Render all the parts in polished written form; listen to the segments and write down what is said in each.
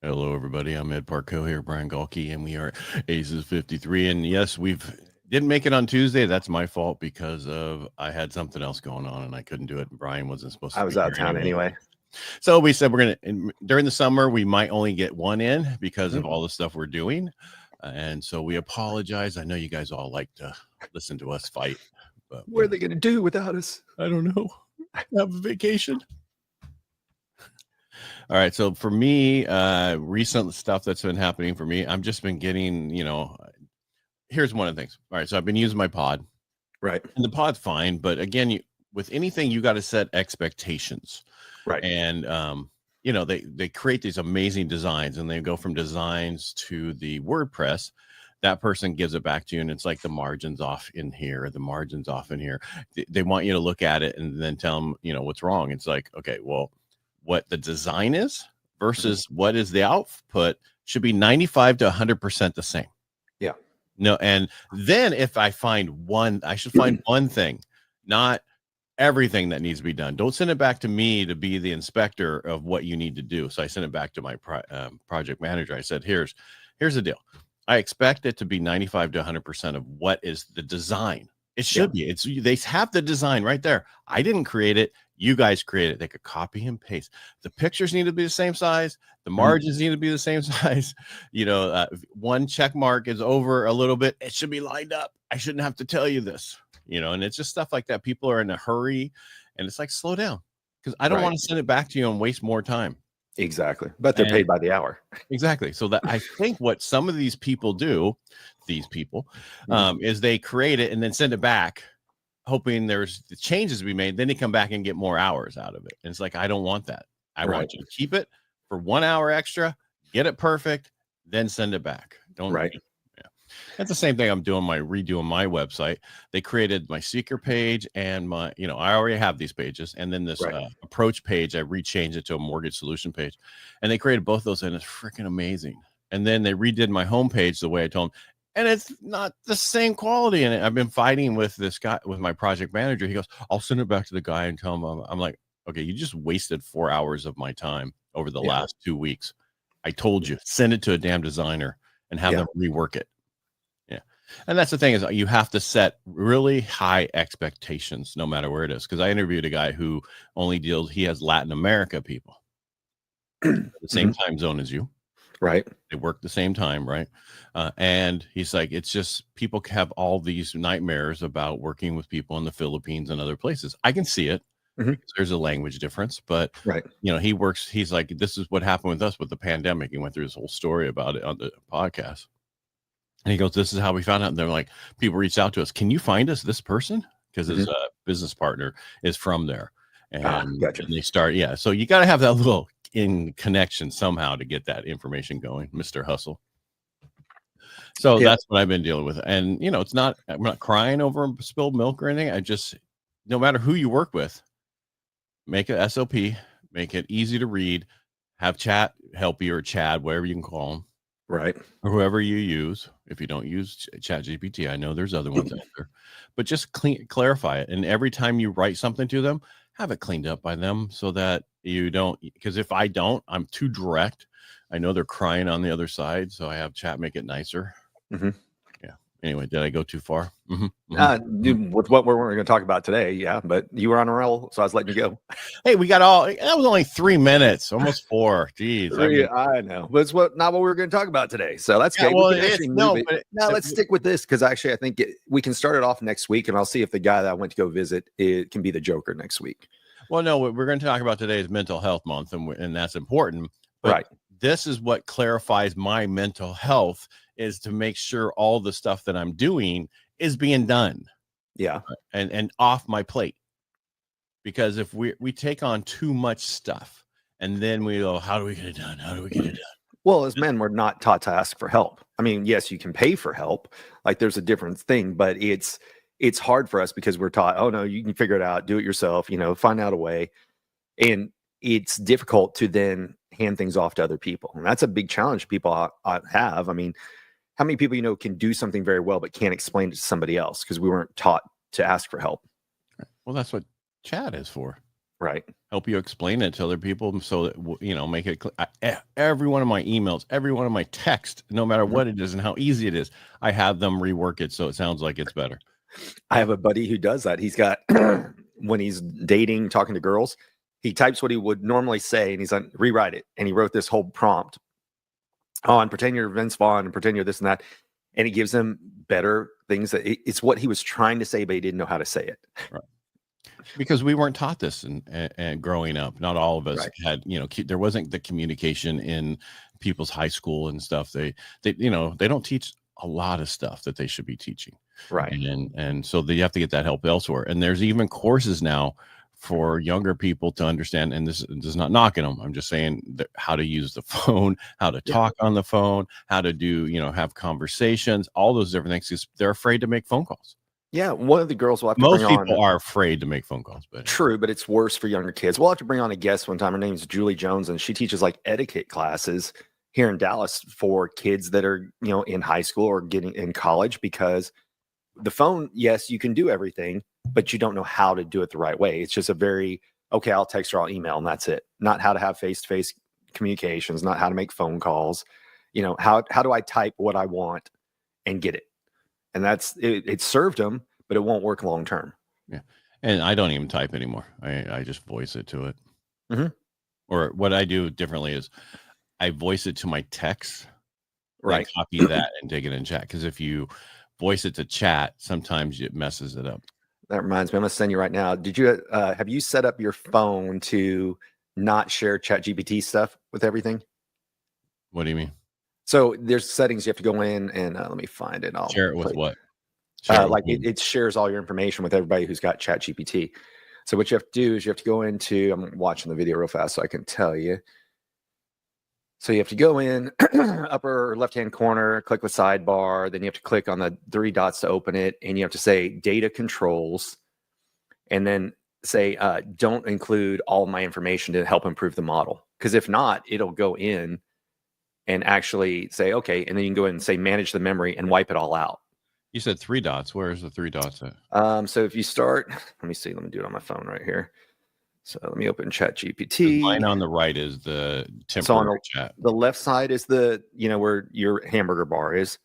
Hello, everybody. I'm Ed Parcaut here, Brian Galke, and we are ACES53. And yes, didn't make it on Tuesday. That's my fault because I had something else going on and I couldn't do it. And Brian wasn't supposed to. I was out of town anyway. So we said we're gonna during the summer we might only get one in because of all the stuff we're doing, and so we apologize. I know you guys all like to listen to us fight, but what are they gonna do without us? I don't know. Have a vacation. All right. So for me, recent stuff that's been happening for me, I've just been getting, here's one of the things. All right. So I've been using my pod. Right. And the pod's fine. But again, with anything, you got to set expectations. Right. And, they create these amazing designs and they go from designs to the WordPress. That person gives it back to you. And it's like the margins off in here, the margins off in here. They want you to look at it and then tell them, what's wrong. It's like, okay, well, what the design is versus what is the output should be 95 to 100% the same. Yeah. No. And then if I find I should find one thing, not everything that needs to be done. Don't send it back to me to be the inspector of what you need to do. So I sent it back to my project manager. I said, here's the deal. I expect it to be 95 to 100% of what is the design. It should be. They have the design right there. I didn't create it. You guys create it. They could copy and paste. The pictures need to be the same size. The margins need to be the same size. One check mark is over a little bit. It should be lined up. I shouldn't have to tell you this, and it's just stuff like that. People are in a hurry and it's like, slow down, because I don't want to send it back to you and waste more time. Exactly. But they're paid by the hour. Exactly. So that I think what some of these people do, is they create it and then send it back, hoping there's the changes to be made. Then they come back and get more hours out of it. And it's like, I don't want that. I want you to keep it for 1 hour extra, get it perfect, then send it back. Don't. Right. Yeah. That's the same thing I'm doing redoing my website. They created my seeker page and my, I already have these pages. And then this approach page, I rechanged it to a mortgage solution page. And they created both those and it's freaking amazing. And then they redid my homepage the way I told them. And it's not the same quality. And I've been fighting with this guy, with my project manager. He goes, I'll send it back to the guy and tell him. I'm like, okay, you just wasted 4 hours of my time over the last 2 weeks. I told you, send it to a damn designer and have them rework it. Yeah. And that's the thing, is you have to set really high expectations no matter where it is. Because I interviewed a guy who he has Latin America people, the same time zone as you. Right. They work the same time. Right. And he's like, it's just people have all these nightmares about working with people in the Philippines and other places. I can see it. There's a language difference, but he's like, this is what happened with us with the pandemic. He went through his whole story about it on the podcast. And he goes, this is how we found out. And they're like, people reached out to us. Can you find us this person? Because his business partner is from there. And, gotcha. And they start. Yeah. So you got to have that little in connection somehow to get that information going, Mr. Hustle. So that's what I've been dealing with. And, I'm not crying over spilled milk or anything. No matter who you work with, make an SOP, make it easy to read, have chat help you, or Chad, whatever you can call them. Right. Or whoever you use. If you don't use ChatGPT, I know there's other ones out there, but just clarify it. And every time you write something to them, have it cleaned up by them so that you don't, because if I don't, I'm too direct. I know they're crying on the other side. So I have chat make it nicer. Yeah. Anyway, did I go too far? With what we're going to talk about today. Yeah. But you were on a roll, so I was letting you go. Hey, that was only 3 minutes, almost 4. Jeez. I know, but it's not what we were going to talk about today. So that's good. Let's stick with this, because actually I think we can start it off next week, and I'll see if the guy that I went to go visit, it can be the Joker next week. Well, no, what we're going to talk about today is Mental Health Month, and that's important. But this is what clarifies my mental health, is to make sure all the stuff that I'm doing is being done. Yeah. And off my plate. Because if we take on too much stuff and then we go, how do we get it done? How do we get it done? Well, as men, we're not taught to ask for help. I mean, yes, you can pay for help. Like, there's a different thing, but it's hard for us because we're taught, oh no, you can figure it out, do it yourself, find out a way. And it's difficult to then hand things off to other people. And that's a big challenge people have. I mean, how many people, can do something very well, but can't explain it to somebody else because we weren't taught to ask for help? Well, that's what chat is for. Right. help you explain it to other people so that, make it every one of my emails, every one of my texts, no matter what it is and how easy it is, I have them rework it so it sounds like it's better. I have a buddy who does that. He's got, when he's dating, talking to girls, he types what he would normally say and he's like, rewrite it. And he wrote this whole prompt on pretend you're Vince Vaughn and pretend you're this and that. And it gives them better things. That it's what he was trying to say, but he didn't know how to say it. Right. Because we weren't taught this and growing up. Not all of us had, there wasn't the communication in people's high school and stuff. They don't teach a lot of stuff that they should be teaching. Right. And so you have to get that help elsewhere. And there's even courses now for younger people to understand. And this is not knocking them. I'm just saying that how to use the phone, how to talk on the phone, how to do, have conversations, all those different things, because they're afraid to make phone calls. Yeah, one of the girls will have to Most people are afraid to make phone calls, but true, but it's worse for younger kids. We'll have to bring on a guest one time. Her name's Julie Jones, and she teaches like etiquette classes here in Dallas for kids that are, in high school or getting in college, because the phone, yes, you can do everything, but you don't know how to do it the right way. It's just I'll text her, I'll email, and that's it. Not how to have face-to-face communications, not how to make phone calls. How do I type what I want and get it? And that's it served them, but it won't work long term. Yeah. And I don't even type anymore. I just voice it to it. Mm-hmm. Or what I do differently is I voice it to my text. Right. Copy that and take it in chat. Because if you voice it to chat, sometimes it messes it up. That reminds me, I'm going to send you right now. Did you have you set up your phone to not share ChatGPT stuff with everything? What do you mean? So there's settings you have to go in and let me find it. I'll share it with what? It shares all your information with everybody who's got ChatGPT. So what you have to do is you have to go into, I'm watching the video real fast so I can tell you. So you have to go in upper left-hand corner, click the sidebar, then you have to click on the 3 dots to open it, and you have to say data controls, and then say don't include all of my information to help improve the model. Because if not, it'll go in and actually say, okay, and then you can go in and say manage the memory and wipe it all out. You said 3 dots. Where's the 3 dots at? So if you start, let me see, let me do it on my phone right here. So let me open ChatGPT. Mine on the right is the temporary chat. The left side is the, where your hamburger bar is.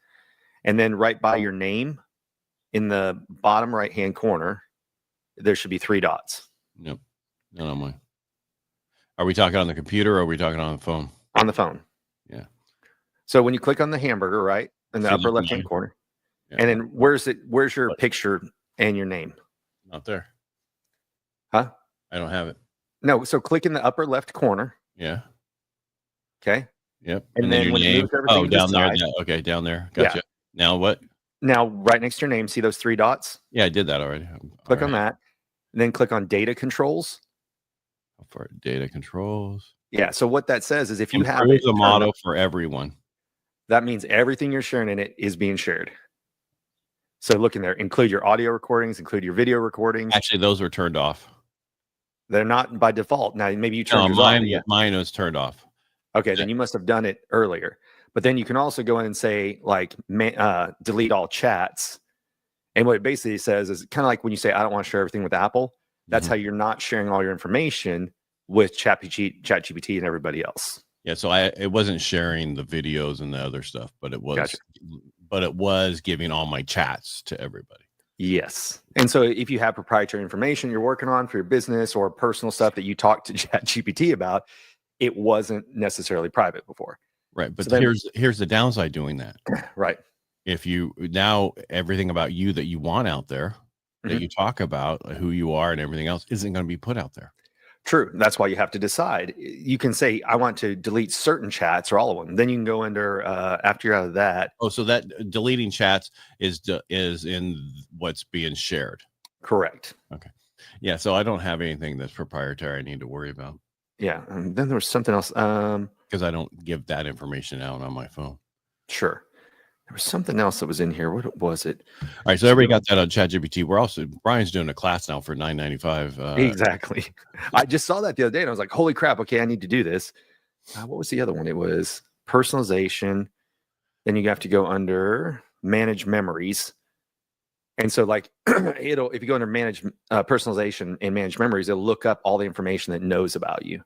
And then right by your name in the bottom right-hand corner, there should be 3 dots. Nope. Not on mine. Are we talking on the computer or are we talking on the phone? On the phone. Yeah. So when you click on the hamburger, right, in the upper left-hand corner, and then where's your picture and your name? Not there. Huh? I don't have it. No. So click in the upper left corner. Yeah. Okay. Yep. And then when you move everything down there. Okay, down there. Gotcha. Yeah. Now what? Now right next to your name, see those 3 dots? Yeah, I did that already. Click on that. And then click on data controls. For data controls. Yeah. So what that says is if you have a model for everyone, that means everything you're sharing in it is being shared. So look in there, include your audio recordings, include your video recordings. Actually, those were turned off. They're not by default. Now, maybe you turned yours on. Mine was turned off. Okay, then you must have done it earlier. But then you can also go in and say, like, delete all chats. And what it basically says is kind of like when you say, I don't want to share everything with Apple. That's how you're not sharing all your information with ChatGPT and everybody else. Yeah, so it wasn't sharing the videos and the other stuff, but it was, but it was giving all my chats to everybody. Yes. And so if you have proprietary information you're working on for your business or personal stuff that you talk to ChatGPT about, it wasn't necessarily private before. Right. But so here's the downside doing that. Right. If you now everything about you that you want out there, that you talk about, who you are and everything else, isn't going to be put out there. True. That's why you have to decide. You can say, I want to delete certain chats or all of them. Then you can go under, after you're out of that. Oh, so that deleting chats is in what's being shared. Correct. Okay. Yeah. So I don't have anything that's proprietary I need to worry about. Yeah. And then there was something else. Because I don't give that information out on my phone. Sure. There was something else that was in here. What was it? All right, so everybody got that on ChatGPT. Brian's doing a class now for $9.95. Exactly. I just saw that the other day, and I was like, "Holy crap! Okay, I need to do this." What was the other one? It was personalization. Then you have to go under manage memories, And so like it'll, if you go under manage personalization and manage memories, it'll look up all the information that it knows about you.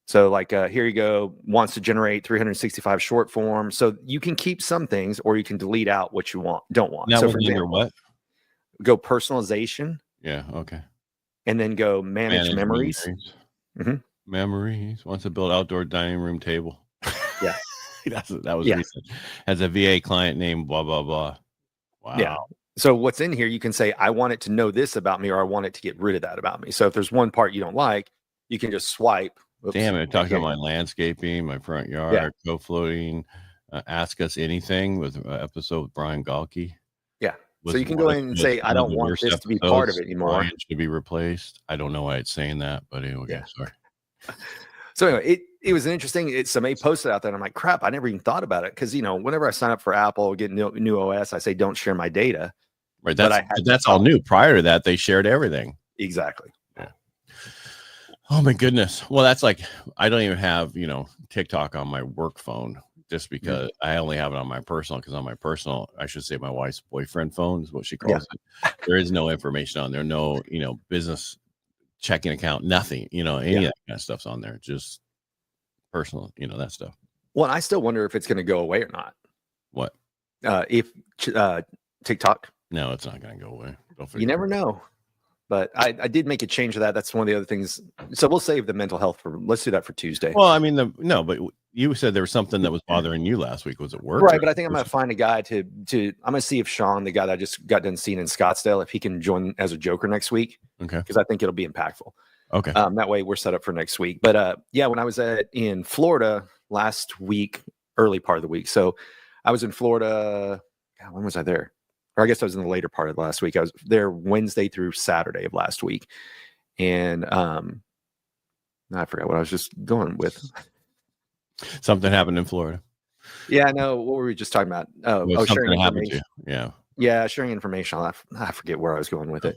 So like here you go, wants to generate 365 short form. So you can keep some things or you can delete out what you don't want. Now, so for example, what? Go personalization. Yeah. Okay. And then go manage memories. Memories. Wants to build outdoor dining room table. Yeah. that was recent. Has a VA client named blah, blah, blah. Wow. Yeah. So what's in here, you can say, I want it to know this about me, or I want it to get rid of that about me. So if there's one part you don't like, you can just swipe. Oops, damn, it talks about my landscaping, my front yard, co-floating, ask us anything with an episode with Brian Galke. Yeah. So you can go in and say, I don't want this to be part of it anymore. Brian should be replaced. I don't know why it's saying that, but anyway, sorry. So anyway, it was interesting. Somebody posted out there, and I'm like, crap, I never even thought about it. Because, whenever I sign up for Apple or get new OS, I say, don't share my data. Right. That's all new. Prior to that, they shared everything. Exactly. Yeah. Oh, my goodness. Well, that's like, I don't even have, TikTok on my work phone just because I only have it on my personal, because on my personal, I should say my wife's boyfriend phone is what she calls it. There is no information on there. No, business checking account, nothing, any of that kind of stuff's on there. Just personal, that stuff. Well, I still wonder if it's going to go away or not. What? If TikTok? No, it's not going to go away. You never know. But I did make a change of that. That's one of the other things. So we'll save the mental health let's do that for Tuesday. Well, I mean, but you said there was something that was bothering you last week. Was it work? Right. But I think I'm going to find a guy I'm going to see if Sean, the guy that I just got done seeing in Scottsdale, if he can join as a joker next week. Okay. Because I think it'll be impactful. Okay. That way we're set up for next week. But when I was in Florida last week, early part of the week. So I was in Florida. God, when was I there? Or I guess I was in the later part of last week. I was there Wednesday through Saturday of last week. And I forgot what I was just going with. Something happened in Florida. Yeah, I know. What were we just talking about? Sharing information. Yeah. Yeah, sharing information. I forget where I was going with it.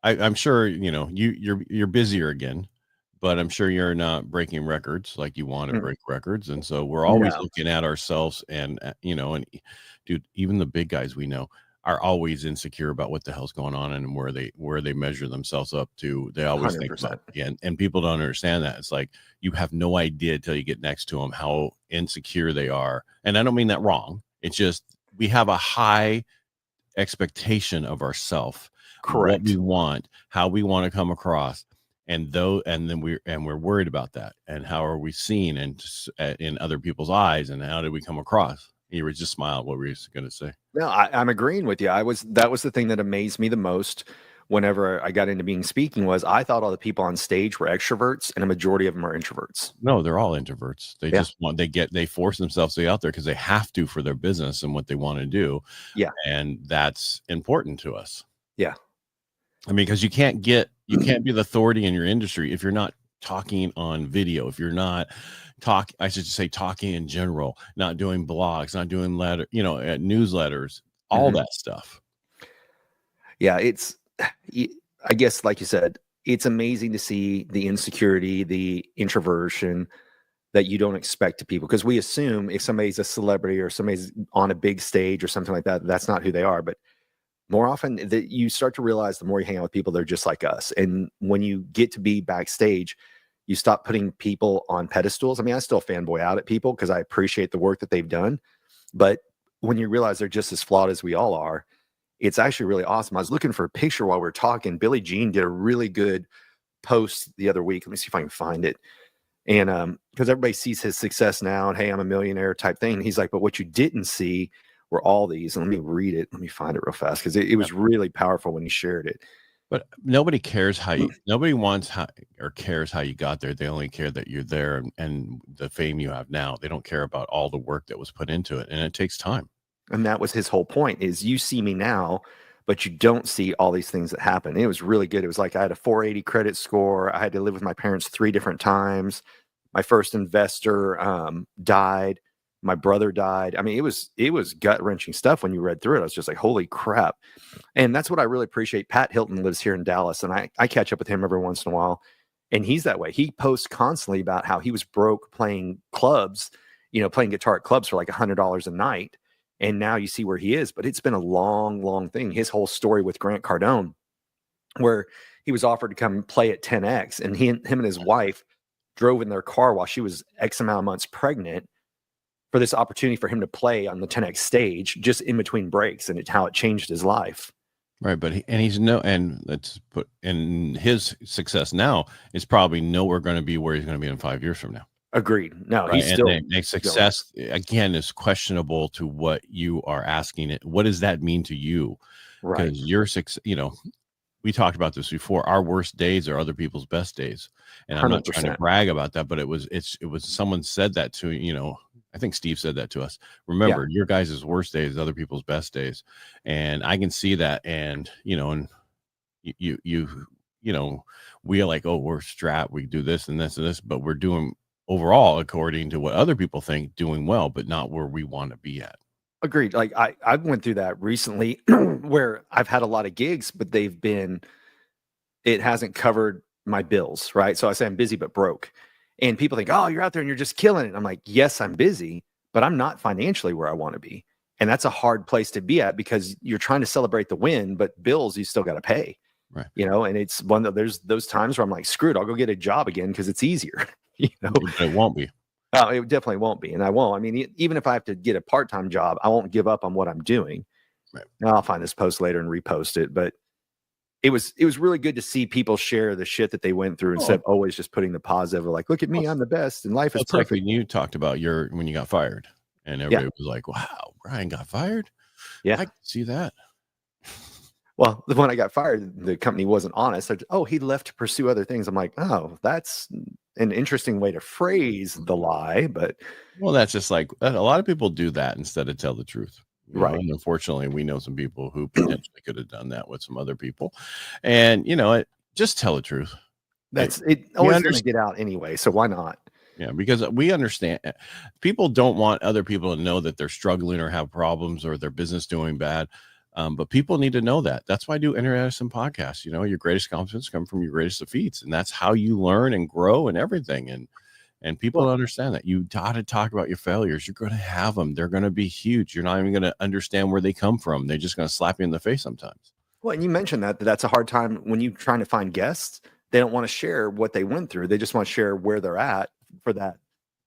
I'm sure, you're busier again, but I'm sure you're not breaking records like you want to break records. And so we're always looking at ourselves and dude, even the big guys we know are always insecure about what the hell's going on and where they measure themselves up to. They always 100%. Think about it. And people don't understand that. It's like, you have no idea till you get next to them how insecure they are. And I don't mean that wrong. It's just, we have a high expectation of ourselves. Correct. What we want, how we want to come across. And then we're worried about that. And how are we seen in other people's eyes? And how did we come across? You were just smiling. What were you going to say? No, I'm agreeing with you. That was the thing that amazed me the most whenever I got into speaking was I thought all the people on stage were extroverts and a majority of them are introverts. No, they're all introverts. They just they force themselves to be out there because they have to for their business and what they want to do. Yeah. And that's important to us. Yeah. I mean, because you can't be the authority in your industry if you're not talking on video, if you're not talking in general, not doing blogs, not doing newsletters, all that stuff. Yeah, I guess, like you said, it's amazing to see the insecurity, the introversion that you don't expect to people, because we assume if somebody's a celebrity or somebody's on a big stage or something like that, that's not who they are. But more often that you start to realize the more you hang out with people, they're just like us. And when you get to be backstage, you stop putting people on pedestals. I mean, I still fanboy out at people because I appreciate the work that they've done. But when you realize they're just as flawed as we all are, it's actually really awesome. I was looking for a picture while we were talking. Billie Jean did a really good post the other week. Let me see if I can find it. And because everybody sees his success now and, hey, I'm a millionaire type thing. He's like, but what you didn't see were all these. And let me read it. Let me find it real fast because it was really powerful when he shared it. But nobody cares nobody wants or cares how you got there. They only care that you're there and the fame you have now. They don't care about all the work that was put into it. And it takes time. And that was his whole point is you see me now, but you don't see all these things that happen. It was really good. It was like I had a 480 credit score. I had to live with my parents 3 different times. My first investor died. My brother died. I mean, it was gut-wrenching stuff when you read through it. I was just like, holy crap. And that's what I really appreciate. Pat Hilton lives here in Dallas, and I catch up with him every once in a while. And he's that way. He posts constantly about how he was broke playing clubs, playing guitar at clubs for like $100 a night. And now you see where he is, but it's been a long, long thing. His whole story with Grant Cardone, where he was offered to come play at 10X, and him and his wife drove in their car while she was X amount of months pregnant for this opportunity for him to play on the 10X stage just in between breaks, and how it changed his life. Right, but let's put in his success now is probably nowhere going to be where he's going to be in 5 years from now. Agreed. No, right? He's still success again is questionable to what you are asking it. What does that mean to you? Right. Because your success, we talked about this before. Our worst days are other people's best days, and I'm 100%. Not trying to brag about that, but it was someone said that to I think Steve said that to us. Remember, your guys' worst days is other people's best days, and I can see that. And and we are like, oh, we're strapped, we do this and this and this, but we're doing overall according to what other people think doing well, but not where we want to be at. Agreed. Like I went through that recently where I've had a lot of gigs, but it hasn't covered my bills, right? So I say I'm busy but broke. And people think, oh, you're out there and you're just killing it. I'm like, yes, I'm busy, but I'm not financially where I want to be. And that's a hard place to be at because you're trying to celebrate the win, but bills you still got to pay. Right. And it's there's those times where I'm like, screw it, I'll go get a job again because it's easier. But it won't be. It definitely won't be. And I won't. I mean, even if I have to get a part-time job, I won't give up on what I'm doing. Right. Now I'll find this post later and repost it. But it was really good to see people share the shit that they went through instead of always just putting the positive of like, look at me, I'm the best and life is perfect. Like when you talked about when you got fired and everybody was like, wow, Brian got fired. Yeah. I can see that. Well, when I got fired, the company wasn't honest. He left to pursue other things. I'm like, oh, that's an interesting way to phrase the lie. But that's just like a lot of people do that instead of tell the truth. Right. And unfortunately, we know some people who potentially could have done that with some other people. And, just tell the truth. That's it. Always going to get out anyway. So why not? Yeah, because we understand people don't want other people to know that they're struggling or have problems or their business doing bad. But people need to know that. That's why I do internet and podcasts. Your greatest accomplishments come from your greatest defeats. And that's how you learn and grow and everything. And people don't understand that. You got to talk about your failures. You're going to have them. They're going to be huge. You're not even going to understand where they come from. They're just going to slap you in the face sometimes. Well, and you mentioned that's a hard time when you're trying to find guests. They don't want to share what they went through. They just want to share where they're at for that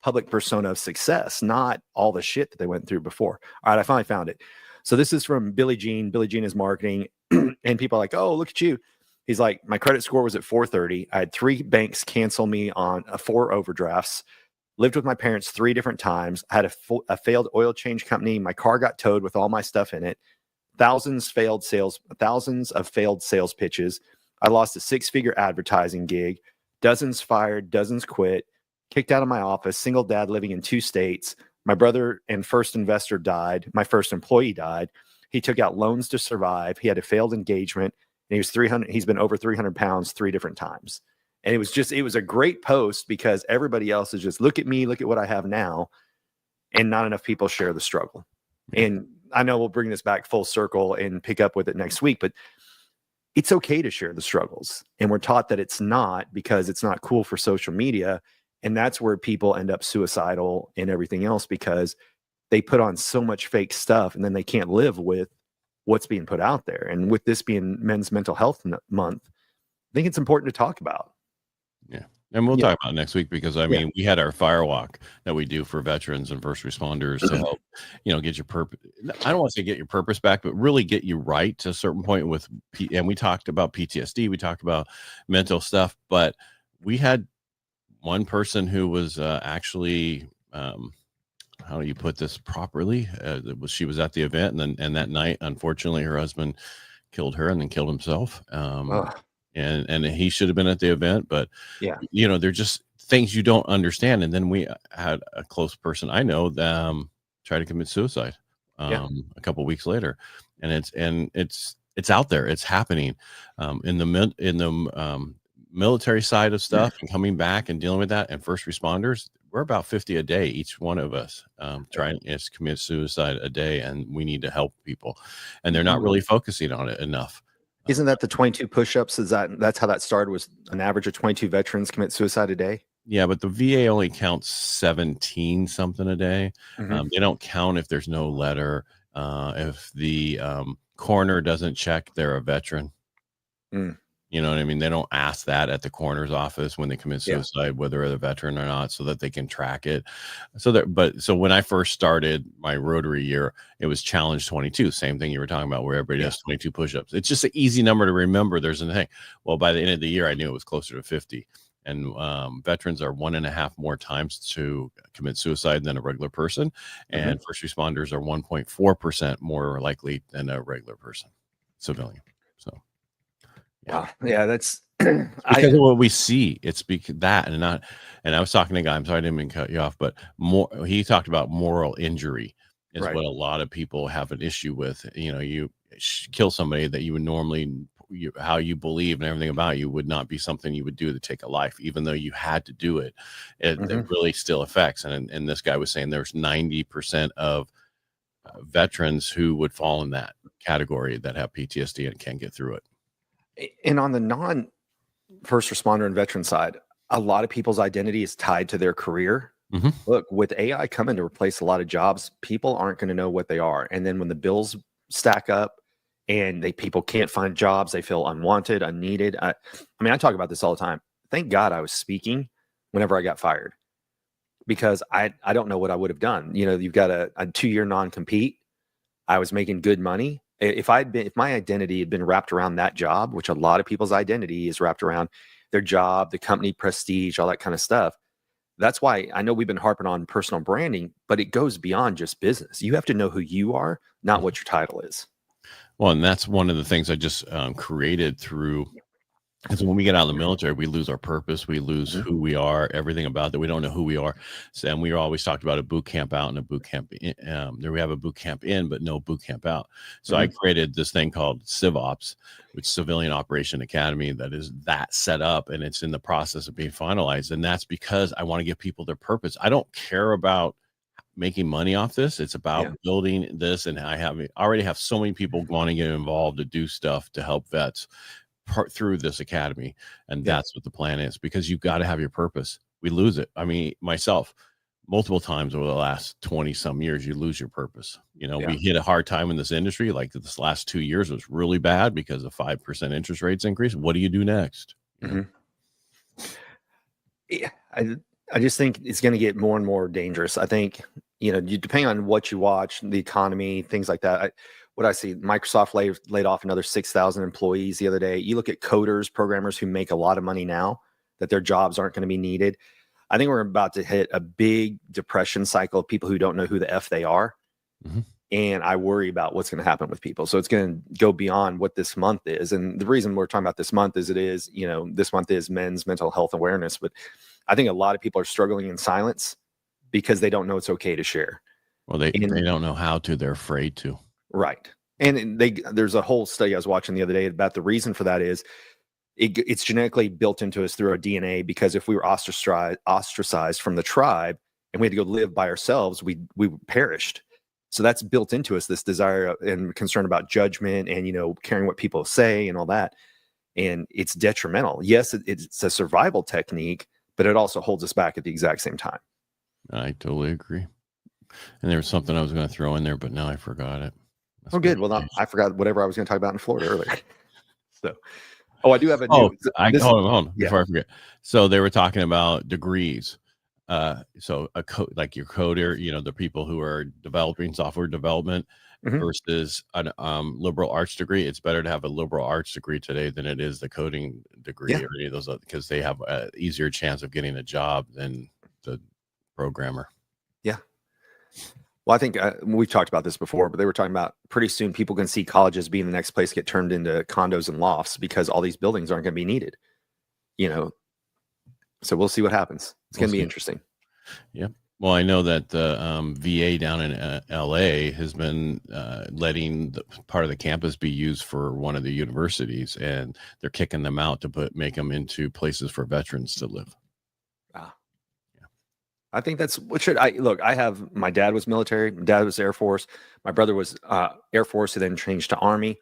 public persona of success, not all the shit that they went through before. All right, I finally found it. So this is from Billy Jean. Billy Jean is marketing. And people are like, oh, look at you. He's like, my credit score was at 430. I had 3 banks cancel me on 4 overdrafts. Lived with my parents 3 different times. I had a failed oil change company. My car got towed with all my stuff in it. Thousands of failed sales pitches. I lost a 6-figure advertising gig. Dozens fired, dozens quit. Kicked out of my office. Single dad living in 2 states. My brother and first investor died. My first employee died. He took out loans to survive. He had a failed engagement. And he's been over 300 pounds 3 different times. And it was a great post because everybody else is just, look at me, look at what I have now. And not enough people share the struggle. And I know we'll bring this back full circle and pick up with it next week, but it's okay to share the struggles. And we're taught that it's not because it's not cool for social media. And that's where people end up suicidal and everything else because they put on so much fake stuff and then they can't live with what's being put out there. And with this being Men's Mental Health Month, I think it's important to talk about. Yeah. And we'll talk about it next week because we had our fire walk that we do for veterans and first responders to help, get your purpose. I don't want to say get your purpose back, but really get you right to a certain point and we talked about PTSD. We talked about mental stuff, but we had one person who was actually, how do you put this properly? She was at the event and that night, unfortunately, her husband killed her and then killed himself. And he should have been at the event, but they're just things you don't understand. And then we had a close person I know try to commit suicide a couple of weeks later, and it's out there, it's happening in the military side of stuff and coming back and dealing with that. And first responders, we're about 50 a day, each one of us trying to commit suicide a day, and we need to help people, and they're not really focusing on it enough. Isn't that the 22 push-ups? That's how that started, was an average of 22 veterans commit suicide a day? Yeah, but the VA only counts 17 something a day. They don't count if there's no letter. If the coroner doesn't check, they're a veteran. Mm. You know what I mean? They don't ask that at the coroner's office when they commit Yeah. suicide, whether they're a veteran or not, so that they can track it. So when I first started my Rotary year, it was challenge 22, same thing you were talking about, where everybody does 22 push-ups. It's just an easy number to remember. There's a thing. Well, by the end of the year, I knew it was closer to 50. And veterans are 1.5 more times to commit suicide than a regular person, and first responders are 1.4% more likely than a regular person, civilian. So. Yeah. Wow. Yeah, that's because of what we see. It's because that and not. And I was talking to a guy. I'm sorry, I didn't mean to cut you off, but he talked about moral injury is what a lot of people have an issue with. You know, you kill somebody that you would normally, how you believe and everything about you would not be something you would do to take a life, even though you had to do it. It really still affects. And this guy was saying there's 90% of veterans who would fall in that category that have PTSD and can't get through it. And on the non-first responder and veteran side, a lot of people's identity is tied to their career. Look, with AI coming to replace a lot of jobs, people aren't going to know what they are. And then when the bills stack up and people can't find jobs, they feel unwanted, unneeded. I mean, I talk about this all the time. Thank God I was speaking whenever I got fired, because I don't know what I would have done. You know, you've got a 2-year non-compete. I was making good money. If my identity had been wrapped around that job, which a lot of people's identity is wrapped around their job, the company prestige, all that kind of stuff. That's why I know we've been harping on personal branding, but it goes beyond just business. You have to know who you are, not what your title is. Well, and that's one of the things I just created through. Because when we get out of the military, we lose our purpose. We lose who we are, everything about that. We don't know who we are. So, and we always talked about a boot camp out and a boot camp in. There we have a boot camp in, but no boot camp out. So I created this thing called CivOps, which is Civilian Operation Academy, that is that set up, and it's in the process of being finalized. And that's because I want to give people their purpose. I don't care about making money off this. It's about building this. And I already have so many people wanting to get involved to do stuff to help vets through this academy. And that's what the plan is, because you've got to have your purpose. We lose it. I mean, myself, multiple times over the last 20 some years, you lose your purpose. You know, we hit a hard time in this industry. Like this last 2 years was really bad because of 5% interest rates increase. What do you do next? Yeah, I just think it's going to get more and more dangerous. I think, you know, depending on what you watch, the economy, things like that. What I see, Microsoft laid off another 6,000 employees the other day. You look at coders, programmers who make a lot of money now, that their jobs aren't going to be needed. I think we're about to hit a big depression cycle of people who don't know who the F they are. And I worry about what's going to happen with people. So it's going to go beyond what this month is. And the reason we're talking about this month is you know, this month is Men's Mental Health Awareness. But I think a lot of people are struggling in silence because they don't know it's okay to share. Well, they don't know how to. They're afraid to. Right. And there's a whole study I was watching the other day about the reason for that is it's genetically built into us through our DNA, because if we were ostracized from the tribe and we had to go live by ourselves, we perished. So that's built into us, this desire and concern about judgment and, you know, caring what people say and all that. And it's detrimental. Yes, it's a survival technique, but it also holds us back at the exact same time. I totally agree. And there was something I was going to throw in there, but now I forgot it. Oh, good. Well, I forgot whatever I was going to talk about in Florida earlier. So, I do have a new. Hold on before I forget. So they were talking about degrees. So like your coder, you know, the people who are developing software development versus a liberal arts degree. It's better to have a liberal arts degree today than it is the coding degree or any of those, because they have an easier chance of getting a job than the programmer. Yeah. Well, I think we've talked about this before, but they were talking about pretty soon people can see colleges being the next place to get turned into condos and lofts because all these buildings aren't going to be needed, you know. So we'll see what happens. It's going to be interesting. Yeah. Well, I know that the VA down in LA has been letting part of the campus be used for one of the universities, and they're kicking them out to make them into places for veterans to live. I think that's what should look. My dad was military. My dad was Air Force. My brother was Air Force, who then changed to Army.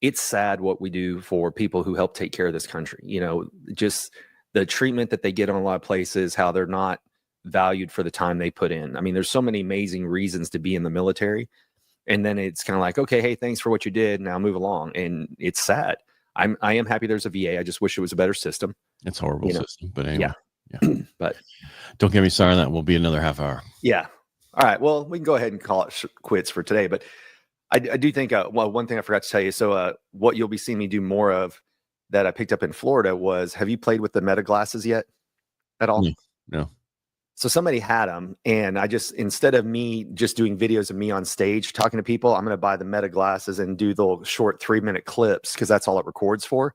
It's sad what we do for people who help take care of this country. You know, just the treatment that they get on a lot of places, how they're not valued for the time they put in. I mean, there's so many amazing reasons to be in the military. And then it's kind of like, okay, hey, thanks for what you did. Now move along. And it's sad. I am happy there's a VA. I just wish it was a better system. It's a horrible system, but anyway. Yeah. But don't get me started on that. We'll be another half hour. Yeah. All right. Well, we can go ahead and call it quits for today. But I do think, well, one thing I forgot to tell you. So what you'll be seeing me do more of that I picked up in Florida was, have you played with the Meta glasses yet at all? No. So somebody had them, and I just, instead of me just doing videos of me on stage talking to people, I'm going to buy the Meta glasses and do the short 3-minute clips, because that's all it records for,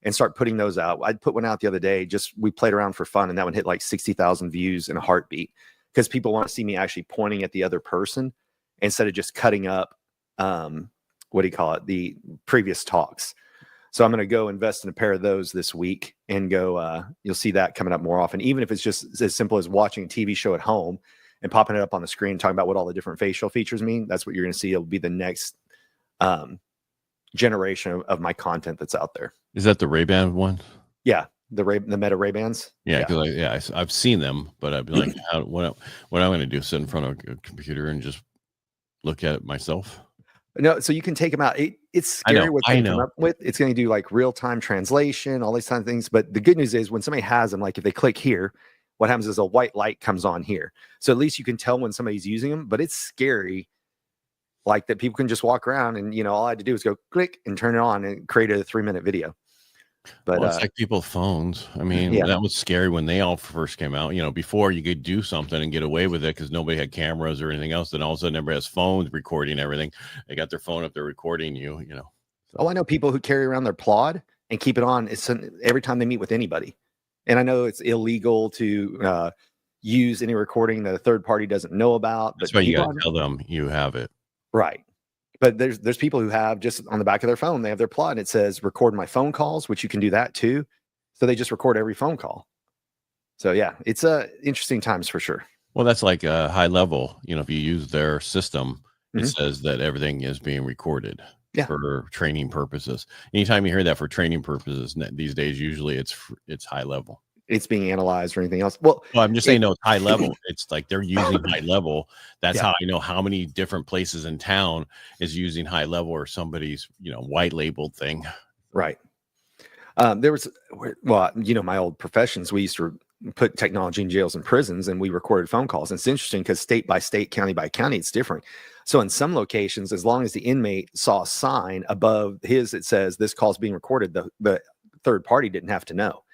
and start putting those out. I put one out the other day. We played around for fun, and that one hit like 60,000 views in a heartbeat, because people want to see me actually pointing at the other person instead of just cutting up, the previous talks. So I'm going to go invest in a pair of those this week and go, you'll see that coming up more often, even if it's just as simple as watching a TV show at home and popping it up on the screen, talking about what all the different facial features mean. That's what you're going to see. It'll be the next generation of my content that's out there. Is that the Ray-Ban one? Yeah. The Meta Ray-Bans. Yeah. Because I've seen them, but I'd be like, what I'm going to do is sit in front of a computer and just look at it myself. No, so you can take them out. It's scary what they come up with. It's going to do like real-time translation, all these kind of things. But the good news is when somebody has them, like if they click here, what happens is a white light comes on here. So at least you can tell when somebody's using them. But it's scary, like that people can just walk around and, all I had to do is go click and turn it on and create a 3-minute video. But it's like people's phones. I mean, that was scary when they all first came out. Before you could do something and get away with it because nobody had cameras or anything else. Then all of a sudden, everybody has phones recording everything. They got their phone up, they're recording you. So. Oh, I know people who carry around their Plod and keep it on. It's every time they meet with anybody. And I know it's illegal to use any recording that a third party doesn't know about. That's why you got to tell them you have it. Right. But there's people who have just on the back of their phone, they have their Plod and it says record my phone calls, which you can do that too. So they just record every phone call. So yeah, it's interesting times for sure. Well, that's like a high level. If you use their system, it says that everything is being recorded for training purposes. Anytime you hear that for training purposes these days, usually it's high level. It's being analyzed or anything else. Well, I'm just saying, no, it's high level. It's like they're using high level. That's how I know how many different places in town is using high level or somebody's, white labeled thing. Right. There was, my old professions, we used to put technology in jails and prisons, and we recorded phone calls. And it's interesting because state by state, county by county, it's different. So in some locations, as long as the inmate saw a sign above his, it says this call is being recorded, the third party didn't have to know.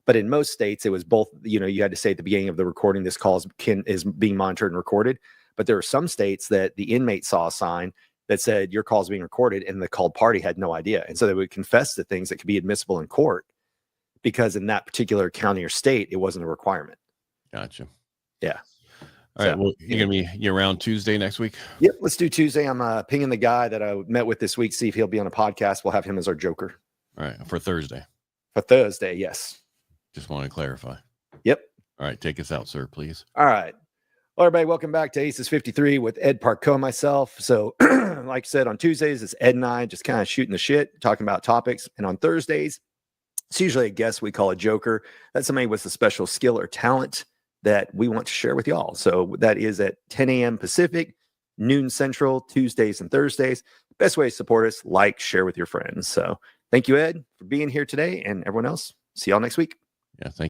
But in most states, it was both, you had to say at the beginning of the recording, this call is being monitored and recorded. But there are some states that the inmate saw a sign that said your call is being recorded, and the called party had no idea. And so they would confess to things that could be admissible in court because in that particular county or state, it wasn't a requirement. Gotcha. Yeah. All right. Well, you're going to be around Tuesday next week? Yep. Let's do Tuesday. I'm pinging the guy that I met with this week, see if he'll be on a podcast. We'll have him as our joker. All right. For Thursday. For Thursday, yes. Just want to clarify. Yep. All right. Take us out, sir, please. All right. Well, everybody, welcome back to ACES53 with Ed Parcaut and myself. So, like I said, on Tuesdays, it's Ed and I just kind of shooting the shit, talking about topics. And on Thursdays, it's usually a guest we call a joker. That's somebody with a special skill or talent that we want to share with y'all. So that is at 10 a.m. Pacific, noon Central, Tuesdays and Thursdays. Best way to support us, like, share with your friends. So thank you, Ed, for being here today. And everyone else, see y'all next week. Yeah, thank you.